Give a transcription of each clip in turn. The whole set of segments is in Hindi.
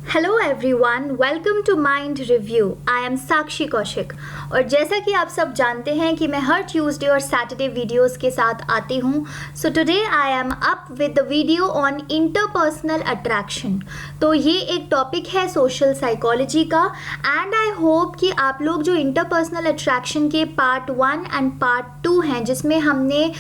Hello everyone, welcome to mind review. I am Sakshi Kaushik और जैसा कि आप सब जानते हैं कि मैं हर ट्यूसडे और सैटरडे वीडियोस के साथ आती हूँ। So today I am up with the video on interpersonal attraction. तो ये एक टॉपिक है सोशल साइकोलॉजी का एंड आई होप कि आप लोग जो इंटरपर्सनल अट्रैक्शन के पार्ट 1 एंड पार्ट 2 हैं, जिसमें हमने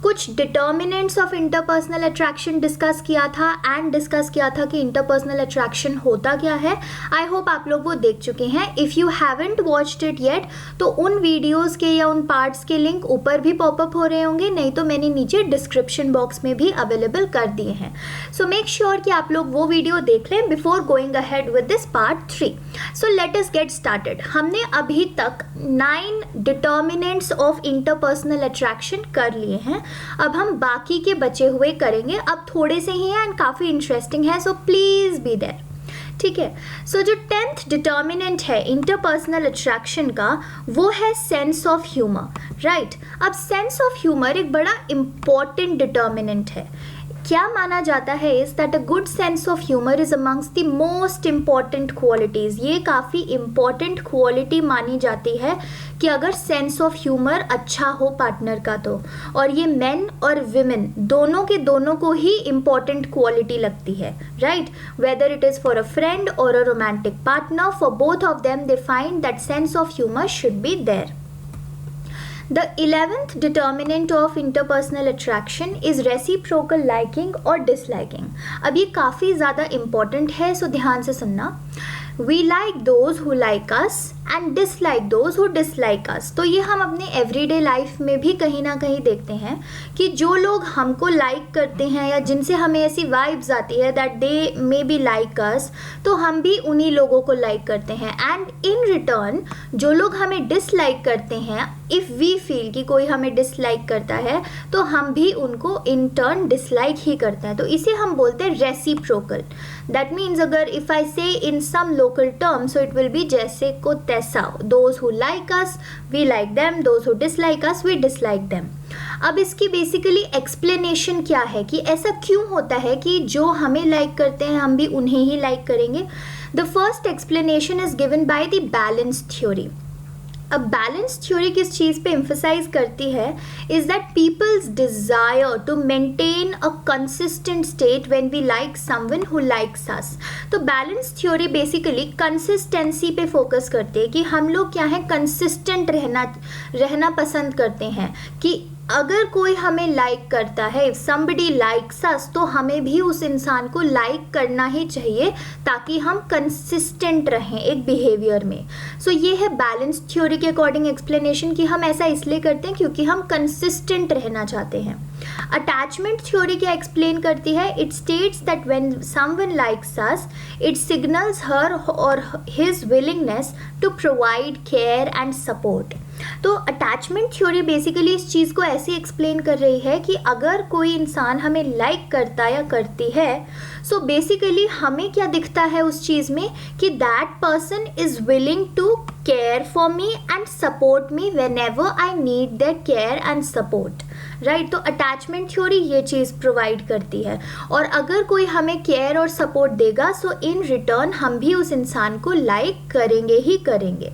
कुछ determinants of interpersonal attraction discuss किया था एंड डिस्कस किया था कि इंटरपर्सनल अट्रैक्शन होता क्या है। आई होप आप लोग वो देख चुके हैं। If you haven't watched it yet तो उन वीडियोस के या उन पार्ट्स के लिंक ऊपर भी पॉपअप हो रहे होंगे, नहीं तो मैंने नीचे डिस्क्रिप्शन बॉक्स में भी अवेलेबल कर दिए हैं। सो मेक श्योर कि आप लोग वो वीडियो देख लें before going ahead with this part 3। So let us get started. हमने अभी तक 9 डिटर्मिनेंट्स ऑफ इंटरपर्सनल अट्रैक्शन कर लिए हैं। अब हम बाकी के बचे हुए करेंगे। अब थोड़े से ही हैं एंड काफ़ी इंटरेस्टिंग है, सो प्लीज़ बी देयर। ठीक है। सो जो 10th डिटर्मिनेंट है इंटरपर्सनल अट्रैक्शन का, वो है सेंस ऑफ ह्यूमर। राइट। अब सेंस ऑफ ह्यूमर एक बड़ा इंपॉर्टेंट डिटर्मिनेंट है। क्या माना जाता है is that a good sense of humour is amongst the most important qualities. ये काफ़ी इम्पॉर्टेंट क्वालिटी मानी जाती है कि अगर सेंस ऑफ ह्यूमर अच्छा हो पार्टनर का तो, और ये मेन और विमेन दोनों के दोनों को ही इम्पॉर्टेंट क्वालिटी लगती है। Right. Whether it is for a friend और a romantic partner, for both of them they find that sense of humour should be there. The 11th determinant of interpersonal attraction is reciprocal liking or disliking. अब ये काफ़ी ज़्यादा important है, सो ध्यान से सुनना। We like those who like us and dislike those who dislike us. तो ये हम अपने एवरीडे लाइफ में भी कहीं ना कहीं देखते हैं कि जो लोग हमको लाइक करते हैं या जिनसे हमें ऐसी वाइब्स आती है that they may be like us, तो हम भी उन्हीं लोगों को लाइक करते हैं। एंड इन रिटर्न जो लोग हमें डिसलाइक करते हैं, इफ़ वी फील कि कोई हमें डिसलाइक करता है तो हम भी उनको इन टर्न डिसलाइक ही करते हैं। तो इसे हम बोलते हैं रेसिप्रोकल। दैट मीन्स अगर if I say in some local term, so it will be जैसे को तैसा। Those who like us we like them, those who dislike us we dislike them. अब इसकी बेसिकली एक्सप्लेनेशन क्या है कि ऐसा क्यों होता है कि जो हमें लाइक करते हैं हम भी उन्हें ही लाइक करेंगे। The first explanation is given by the balance theory. अब बैलेंस थ्योरी किस चीज़ पे एम्फसाइज करती है is that people's desire to maintain a consistent state when we like someone who likes us. तो बैलेंस थ्योरी बेसिकली कंसिस्टेंसी पे फोकस करती है कि हम लोग क्या है, कंसिस्टेंट रहना पसंद करते हैं कि अगर कोई हमें लाइक करता है, इफ समबडी लाइक्स अस, तो हमें भी उस इंसान को लाइक करना ही चाहिए ताकि हम कंसिस्टेंट रहें एक बिहेवियर में। सो ये है बैलेंस थ्योरी के अकॉर्डिंग एक्सप्लेनेशन कि हम ऐसा इसलिए करते हैं क्योंकि हम कंसिस्टेंट रहना चाहते हैं। अटैचमेंट थ्योरी क्या एक्सप्लेन करती है? It states that when someone likes us it signals her or his willingness to provide care and support. तो अटैचमेंट थ्योरी बेसिकली इस चीज़ को ऐसे एक्सप्लेन कर रही है कि अगर कोई इंसान हमें लाइक करता या करती है, सो बेसिकली हमें क्या दिखता है उस चीज़ में कि that person is willing to care for me and support me whenever I need that care and support. Right. तो अटैचमेंट थ्योरी ये चीज़ प्रोवाइड करती है, और अगर कोई हमें केयर और सपोर्ट देगा सो इन रिटर्न हम भी उस इंसान को लाइक करेंगे ही करेंगे।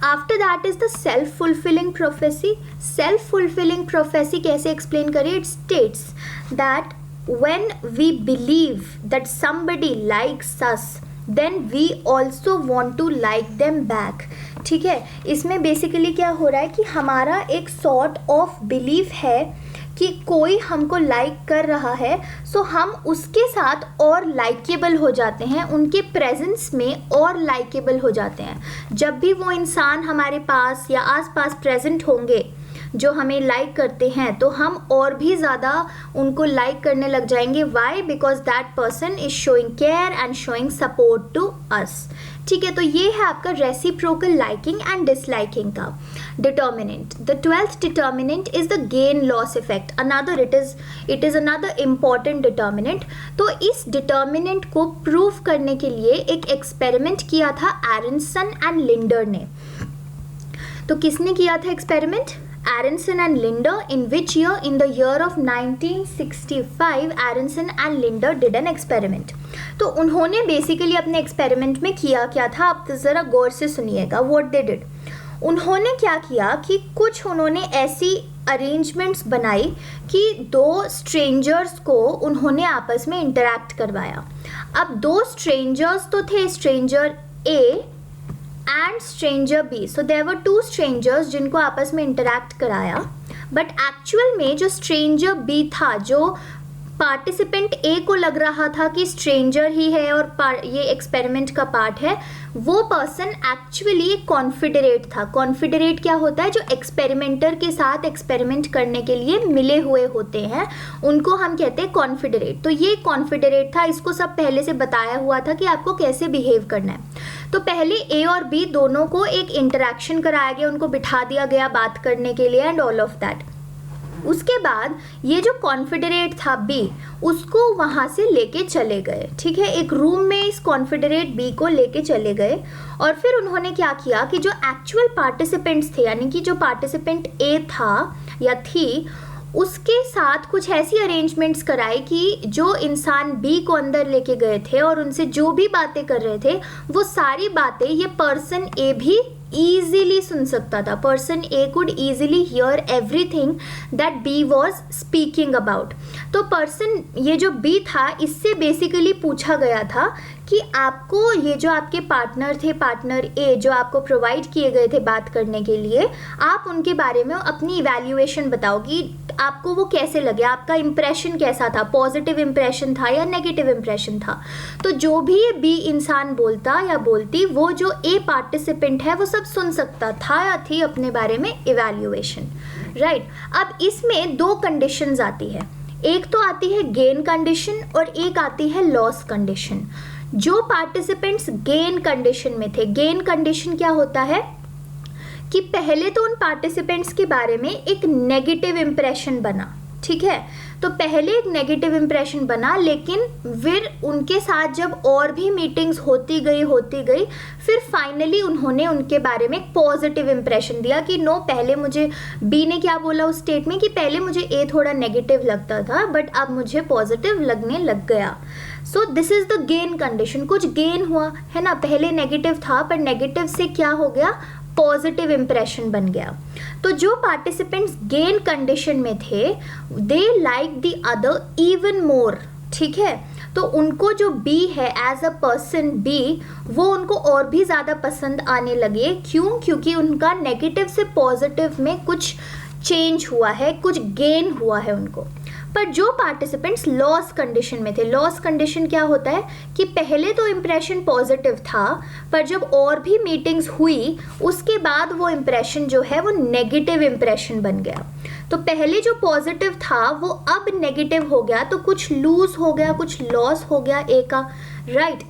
After that is the self fulfilling prophecy. Self fulfilling prophecy कैसे एक्सप्लेन करें? It states that when we believe that somebody likes us then we also want to like them back। ठीक है। इसमें बेसिकली क्या हो रहा है कि हमारा एक सॉर्ट ऑफ बिलीफ है कि कोई हमको लाइक कर रहा है, सो हम उसके साथ और लाइकेबल हो जाते हैं, उनके प्रेजेंस में और लाइकेबल हो जाते हैं। जब भी वो इंसान हमारे पास या आसपास प्रेजेंट होंगे जो हमें लाइक करते हैं, तो हम और भी ज़्यादा उनको लाइक करने लग जाएंगे। Why? Because that person is showing care and showing support to us. ठीक है। तो ये है आपका रेसिप्रोकल लाइकिंग एंड डिसलाइकिंग का determinant. The 12th determinant is the gain loss effect. Another it is another important determinant. तो इस डिटर्मिनेंट को प्रूव करने के लिए एक एक्सपेरिमेंट किया था एरनसन एंड लिंडर ने। तो किसने किया था experiment? Aronson and Linder. In which year? In the year of 1965 Aronson and Linder did an experiment. तो उन्होंने बेसिकली अपने एक्सपेरिमेंट में किया क्या था, आप ज़रा गौर से सुनिएगा. What they did, उन्होंने क्या किया कि कुछ उन्होंने ऐसी अरेंजमेंट्स बनाई कि दो स्ट्रेंजर्स को उन्होंने आपस में इंटरैक्ट करवाया. अब दो स्ट्रेंजर्स तो थे, stranger A and stranger B. So there were two strangers जिनको आपस में इंटरैक्ट कराया. बट एक्चुअल में जो स्ट्रेंजर बी था, जो पार्टिसिपेंट ए को लग रहा था कि स्ट्रेंजर ही है और ये एक्सपेरिमेंट का पार्ट है, वो पर्सन एक्चुअली एक कॉन्फिडरेट था. कॉन्फिडरेट क्या होता है? जो एक्सपेरिमेंटर के साथ एक्सपेरिमेंट करने के लिए मिले हुए होते हैं, उनको हम कहते हैं कॉन्फिडरेट. तो ये कॉन्फिडरेट था, इसको सब पहले से बताया हुआ था कि आपको कैसे बिहेव करना है. तो पहले ए और बी दोनों को एक इंटरेक्शन कराया गया, उनको बिठा दिया गया बात करने के लिए एंड ऑल ऑफ दैट. उसके बाद ये जो कॉन्फिडरेट था बी, उसको वहाँ से लेके चले गए. ठीक है, एक रूम में इस कॉन्फिडरेट बी को लेके चले गए. और फिर उन्होंने क्या किया कि जो एक्चुअल पार्टिसिपेंट्स थे, यानी कि जो पार्टिसिपेंट ए था या थी, उसके साथ कुछ ऐसी अरेंजमेंट्स कराई कि जो इंसान बी को अंदर लेके गए थे और उनसे जो भी बातें कर रहे थे, वो सारी बातें ये पर्सन ए भी easily सुन सकता था. Person A could easily hear everything that B was speaking about. तो पर्सन ये जो बी था, इससे बेसिकली पूछा गया था कि आपको ये जो आपके पार्टनर थे, पार्टनर ए जो आपको प्रोवाइड किए गए थे बात करने के लिए, आप उनके बारे में अपनी इवैल्यूएशन बताओ कि आपको वो कैसे लगे, आपका इम्प्रेशन कैसा था, पॉजिटिव इम्प्रेशन था या नेगेटिव इम्प्रेशन था. तो जो भी ये बी इंसान बोलता या बोलती, वो जो ए पार्टिसिपेंट है वो सब सुन सकता था या थी अपने बारे में इवैल्यूएशन. राइट. अब इसमें दो कंडीशंस आती है. एक तो आती है गेन कंडीशन और एक आती है लॉस कंडीशन. जो पार्टिसिपेंट्स गेन कंडीशन में थे, गेन कंडीशन क्या होता है कि पहले तो उन पार्टिसिपेंट्स के बारे में एक नेगेटिव इम्प्रेशन बना. ठीक है, तो पहले एक नेगेटिव इम्प्रेशन बना, लेकिन फिर उनके साथ जब और भी मीटिंग्स होती गई, फिर फाइनली उन्होंने उनके बारे में एक पॉजिटिव इम्प्रेशन दिया कि नो, पहले मुझे बी ने क्या बोला उस स्टेट में कि पहले मुझे ए थोड़ा नेगेटिव लगता था, बट अब मुझे पॉजिटिव लगने लग गया. So this is the gain condition. कुछ गेन हुआ है ना, पहले नेगेटिव था पर नेगेटिव से क्या हो गया, पॉजिटिव इम्प्रेशन बन गया. तो जो पार्टिसिपेंट्स गेन कंडीशन में थे, they like the other even more. ठीक है, तो उनको जो बी है एज अ पर्सन बी, वो उनको और भी ज़्यादा पसंद आने लगे. क्यों? क्योंकि उनका नेगेटिव से पॉजिटिव में कुछ चेंज हुआ है, कुछ गेन हुआ है उनको. पर जो पार्टिसिपेंट्स लॉस कंडीशन में थे, लॉस कंडीशन क्या होता है कि पहले तो इम्प्रेशन पॉजिटिव था, पर जब और भी मीटिंग्स हुई उसके बाद वो इम्प्रेशन जो है वो नेगेटिव इम्प्रेशन बन गया. तो पहले जो पॉजिटिव था वो अब नेगेटिव हो गया, तो कुछ लूज हो गया, कुछ लॉस हो गया ए का. राइट.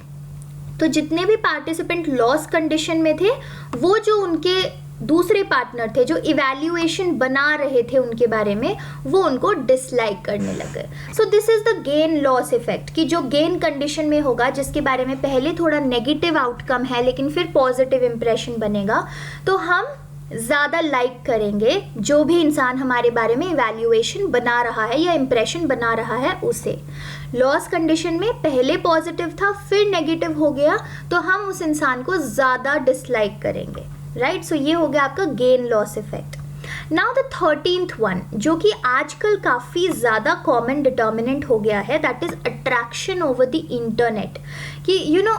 तो जितने भी पार्टिसिपेंट लॉस कंडीशन में थे, वो जो उनके दूसरे पार्टनर थे, जो इवैल्यूएशन बना रहे थे उनके बारे में, वो उनको डिसलाइक करने लगे. So this is the gain loss effect, कि जो गेन कंडीशन में होगा, जिसके बारे में पहले थोड़ा नेगेटिव आउटकम है लेकिन फिर पॉजिटिव इम्प्रेशन बनेगा, तो हम ज़्यादा लाइक करेंगे जो भी इंसान हमारे बारे में इवैल्यूएशन बना रहा है या इम्प्रेशन बना रहा है उसे. लॉस कंडीशन में पहले पॉजिटिव था फिर नेगेटिव हो गया, तो हम उस इंसान को ज़्यादा डिसलाइक करेंगे. राइट. सो ये हो गया आपका gain loss effect. Now the 13th one, जो कि आजकल काफ़ी ज़्यादा कॉमन डिटर्मिनेंट हो गया है, that is attraction over the internet. कि यू नो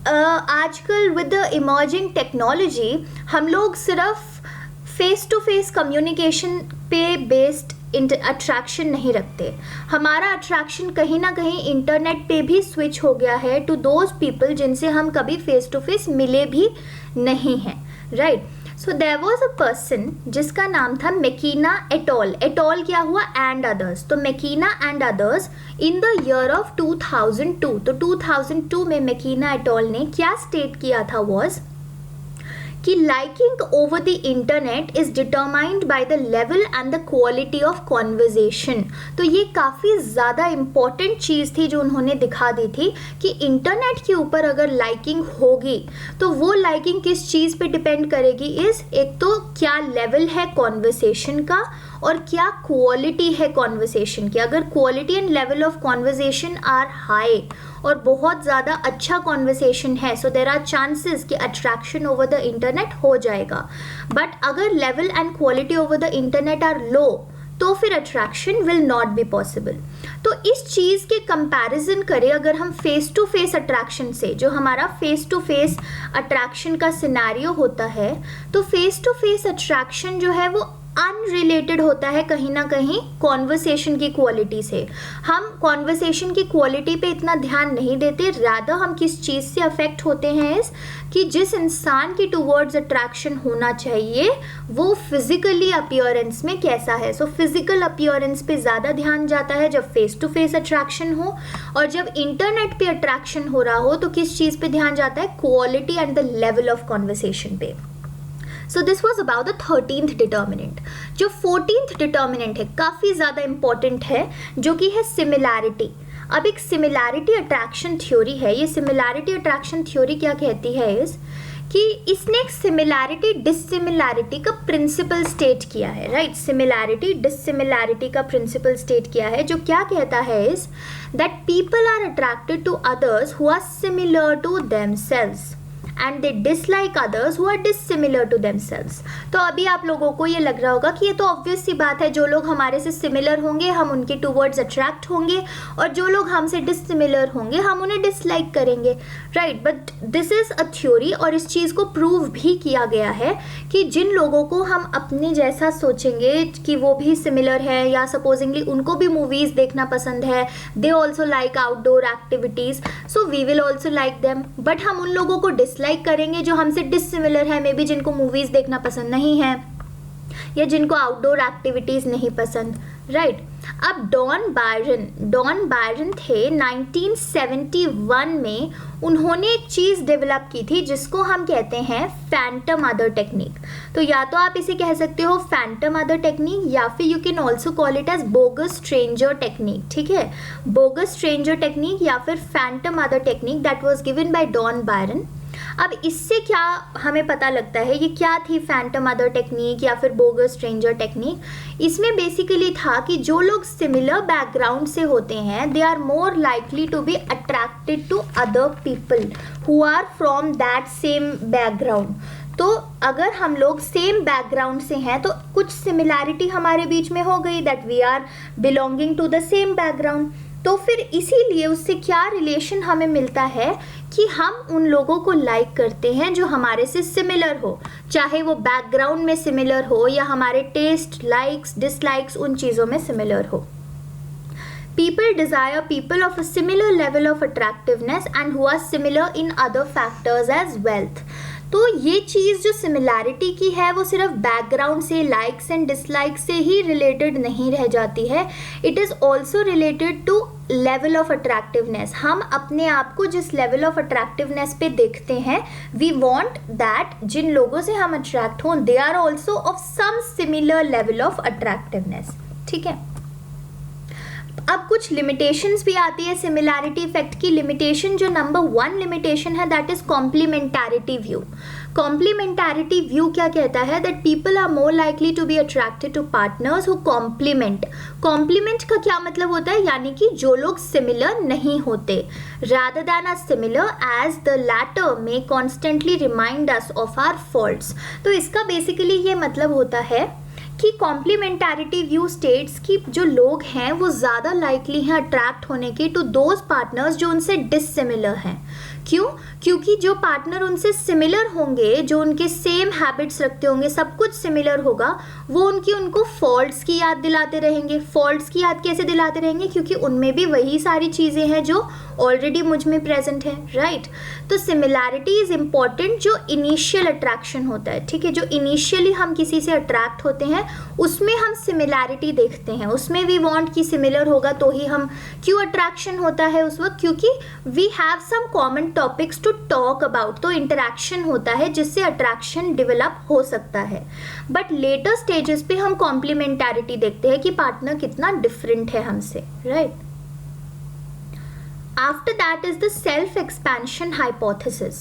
आजकल विद द इमर्जिंग टेक्नोलॉजी हम लोग सिर्फ फेस टू फेस कम्युनिकेशन पे बेस्ड अट्रैक्शन नहीं रखते. हमारा अट्रैक्शन कहीं ना कहीं इंटरनेट पे भी स्विच हो गया है टू दोज पीपल जिनसे हम कभी फेस टू फेस मिले भी नहीं हैं. Right. So there was a person जिसका नाम था मैकीना एटॉल. एटॉल क्या हुआ, एंड अदर्स. तो McKenna and others in the year of 2002. तो 2002 में मैकीना एटॉल ने क्या स्टेट किया था, वॉज कि liking over the internet is determined by the level and the quality of conversation. तो ये काफ़ी ज़्यादा इम्पॉर्टेंट चीज़ थी जो उन्होंने दिखा दी थी कि इंटरनेट के ऊपर अगर लाइकिंग होगी तो वो लाइकिंग किस चीज़ पे डिपेंड करेगी, इस एक तो क्या लेवल है कॉन्वर्सेशन का और क्या क्वालिटी है कॉन्वर्सेशन की। अगर quality and level of conversation are high और बहुत ज़्यादा अच्छा कॉन्वर्सेशन है, सो देर आर चांसेस कि अट्रैक्शन ओवर द इंटरनेट हो जाएगा। बट अगर level and quality over the internet are low तो फिर attraction will not be possible. तो इस चीज़ के कंपैरिजन करें अगर हम फेस टू फेस अट्रैक्शन से, जो हमारा फेस टू फेस अट्रैक्शन का सिनेरियो होता है, तो फेस टू फेस अट्रैक्शन जो है वो अनरिलेटेड होता है कहीं ना कहीं कॉन्वर्सेशन की क्वालिटी से। हम कॉन्वर्सेशन की क्वालिटी पे इतना ध्यान नहीं देते, रादर हम किस चीज़ से अफेक्ट होते हैं इस कि जिस इंसान की टूवर्ड्स अट्रैक्शन होना चाहिए वो फिजिकली अपीयरेंस में कैसा है। सो फिजिकल अपीयरेंस पे ज़्यादा ध्यान जाता है जब फेस टू फेस अट्रैक्शन हो, और जब इंटरनेट पे अट्रैक्शन हो रहा हो तो किस चीज़ पे ध्यान जाता है, quality and the level of conversation पे। So this was about the 13th determinant. जो 14th डिटर्मिनेंट है काफ़ी ज़्यादा इंपॉर्टेंट है, जो कि है सिमिलैरिटी। अब एक सिमिलैरिटी अट्रैक्शन थ्योरी है। ये सिमिलैरिटी अट्रैक्शन थ्योरी क्या कहती है इस कि इसने एक सिमिलैरिटी डिससिमिलैरिटी का प्रिंसिपल स्टेट किया है, राइट। सिमिलैरिटी डिससिमिलैरिटी का प्रिंसिपल स्टेट किया है, जो क्या कहता है is that people are attracted to others who are similar to themselves and they dislike others who are dissimilar to themselves। तो अभी आप लोगों को ये लग रहा होगा कि ये तो ऑब्वियस सी बात है, जो लोग हमारे से सिमिलर होंगे हम उनके टूवर्ड्स अट्रैक्ट होंगे, और जो लोग हमसे डिससिमिलर होंगे हम उन्हें डिसलाइक करेंगे, right. But this is a theory, और इस चीज़ को प्रूव भी किया गया है कि जिन लोगों को हम अपने जैसा सोचेंगे कि वो भी सिमिलर है, या सपोजिंगली उनको भी मूवीज़ देखना पसंद है, they also like outdoor activities, so we will also like them. But हम उन लोगों को डिसलाइक करेंगे जो हमसे डिससिमिलर है, मे बी जिनको मूवीज देखना पसंद नहीं है या जिनको आउटडोर एक्टिविटीज नहीं पसंद, राइट। अब डॉन बायरन थे 1971 में, उन्होंने एक चीज़ डेवलप की थी जिसको हम कहते हैं फैंटम अदर टेक्निक। तो या तो आप इसे कह सकते हो फैंटम अदर टेक्निक, या फिर you can also call it as bogus stranger technique, ठीक है। बोगस स्ट्रेंजर टेक्निक या फिर phantom other technique that was given by Donn Byrne. अब इससे क्या हमें पता लगता है, ये क्या थी फैंटम अदर टेक्निक या फिर बोगस स्ट्रेंजर टेक्निक। इसमें बेसिकली था कि जो लोग सिमिलर बैकग्राउंड से होते हैं they are more likely to be attracted to other people who are from that same background. तो अगर हम लोग सेम बैकग्राउंड से हैं तो कुछ सिमिलैरिटी हमारे बीच में हो गई, that we are belonging to the same background. तो फिर इसीलिए उससे क्या रिलेशन हमें मिलता है कि हम उन लोगों को लाइक करते हैं जो हमारे से सिमिलर हो, चाहे वो बैकग्राउंड में सिमिलर हो या हमारे टेस्ट, लाइक्स, डिसलाइक्स उन चीज़ों में सिमिलर हो। People desire people of a similar level of attractiveness and who are similar in other factors as wealth। तो ये चीज़ जो सिमिलैरिटी की है वो सिर्फ बैकग्राउंड से, लाइक्स एंड डिसलाइक से ही रिलेटेड नहीं रह जाती है, it is also related to level of attractiveness. हम अपने आप को जिस लेवल ऑफ अट्रैक्टिवनेस पे देखते हैं, वी वॉन्ट दैट जिन लोगों से हम अट्रैक्ट हों they are also of some similar level of attractiveness, ठीक है। अब कुछ लिमिटेशंस भी आती है सिमिलैरिटी इफेक्ट की। लिमिटेशन जो नंबर 1 लिमिटेशन है that is complementarity view. Complementarity view क्या कहता है, that people are more likely to be attracted to partners who complement. Complement का क्या मतलब होता है, यानी कि जो लोग सिमिलर नहीं होते, rather than are similar as the latter may constantly remind us of our faults. तो इसका बेसिकली ये मतलब होता है कि कॉम्प्लीमेंटैरिटी व्यू स्टेट्स कि जो लोग हैं वो ज़्यादा लाइकली हैं अट्रैक्ट होने के टू दोज पार्टनर्स जो उनसे डिससिमिलर हैं। क्यों? क्योंकि जो पार्टनर उनसे सिमिलर होंगे, जो उनके सेम हैबिट्स रखते होंगे, सब कुछ सिमिलर होगा, वो उनको फॉल्ट्स की याद दिलाते रहेंगे। फॉल्ट्स की याद कैसे दिलाते रहेंगे, क्योंकि उनमें भी वही सारी चीज़ें हैं जो ऑलरेडी मुझ में प्रेजेंट है, राइट। तो सिमिलैरिटी इज़ इम्पॉर्टेंट जो इनिशियल अट्रैक्शन होता है, ठीक है। जो इनिशियली हम किसी से अट्रैक्ट होते हैं उसमें हम सिमिलैरिटी देखते हैं, उसमें वी वांट कि सिमिलर होगा तो ही हम, क्यों अट्रैक्शन होता है उस वक्त, क्योंकि we have some common topics to talk about, तो इंटरेक्शन होता है जिससे अट्रैक्शन डेवलप हो सकता है। बट लेटर स्टेजेस पे हम कॉम्प्लीमेंटैरिटी देखते हैं कि पार्टनर कितना डिफरेंट है हमसे, right. After that is the self-expansion hypothesis.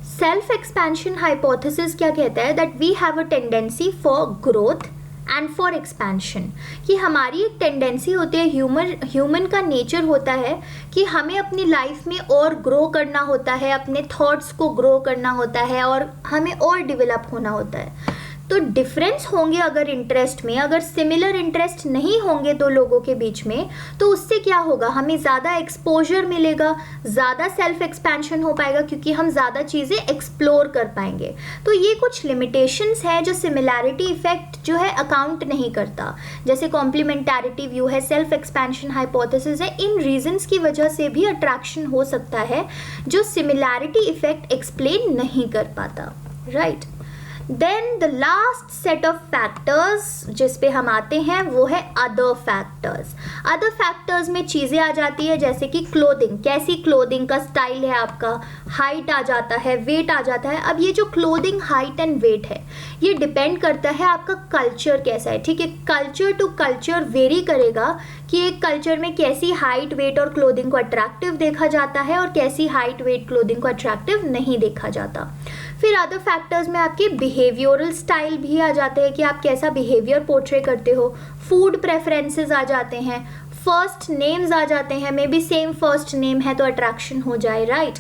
Self-expansion hypothesis क्या कहता है? That we have a tendency for growth and for expansion. कि हमारी एक टेंडेंसी होती है, ह्यूमन का नेचर होता है कि हमें अपनी लाइफ में और ग्रो करना होता है, अपने थॉट्स को ग्रो करना होता है और हमें और डेवलप होना होता है। तो डिफरेंस होंगे अगर इंटरेस्ट में, अगर सिमिलर इंटरेस्ट नहीं होंगे दो लोगों के बीच में, तो उससे क्या होगा, हमें ज़्यादा एक्सपोजर मिलेगा, ज़्यादा सेल्फ एक्सपेंशन हो पाएगा क्योंकि हम ज़्यादा चीज़ें एक्सप्लोर कर पाएंगे। तो ये कुछ लिमिटेशंस हैं जो सिमिलैरिटी इफेक्ट जो है अकाउंट नहीं करता, जैसे कॉम्प्लीमेंटैरिटी व्यू है, सेल्फ एक्सपेंशन हाइपोथेसिस है। इन रीजंस की वजह से भी अट्रैक्शन हो सकता है जो सिमिलैरिटी इफेक्ट एक्सप्लेन नहीं कर पाता, right. Then the last set of factors जिस पे हम आते हैं वो है अदर फैक्टर्स। अदर फैक्टर्स में चीज़ें आ जाती है जैसे कि क्लोथिंग, कैसी क्लोथिंग का स्टाइल है आपका, हाइट आ जाता है, वेट आ जाता है। अब ये जो क्लोथिंग हाइट एंड वेट है ये डिपेंड करता है आपका कल्चर कैसा है, ठीक है। कल्चर टू कल्चर वेरी करेगा कि एक कल्चर में कैसी हाइट वेट और क्लोथिंग को अट्रैक्टिव देखा जाता है और कैसी हाइट वेट क्लोथिंग को अट्रैक्टिव नहीं देखा जाता। फिर अदर फैक्टर्स में आपके बिहेवियरल स्टाइल भी आ जाते हैं कि आप कैसा बिहेवियर पोर्ट्रे करते हो, फूड प्रेफरेंसेस आ जाते हैं, फर्स्ट नेम्स आ जाते हैं, may be same first name है तो अट्रैक्शन हो जाए, राइट।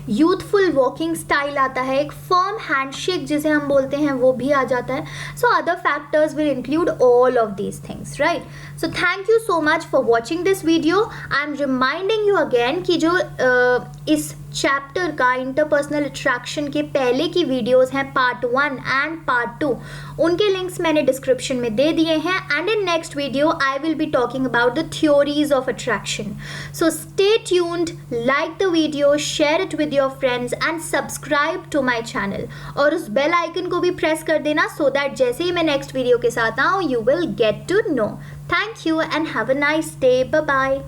यूथफुल वॉकिंग स्टाइल आता है, एक फर्म हैंडशेक जिसे हम बोलते हैं वो भी आ जाता है। So other factors will include all of these things, right. So thank you so much for watching this video. I am reminding you again कि जो इस चैप्टर का इंटरपर्सनल अट्रैक्शन के पहले की वीडियोस हैं पार्ट 1 एंड पार्ट 2, उनके लिंक्स मैंने डिस्क्रिप्शन में दे दिए हैं। And in next video I will be talking about the theories of attraction. So stay tuned, like the video, share it with your friends and subscribe to my channel, और उस बेल आइकन को भी प्रेस कर देना सो दैट जैसे ही मैं नेक्स्ट वीडियो के साथ आऊँ you will get to know. Thank you and have a nice day, bye bye.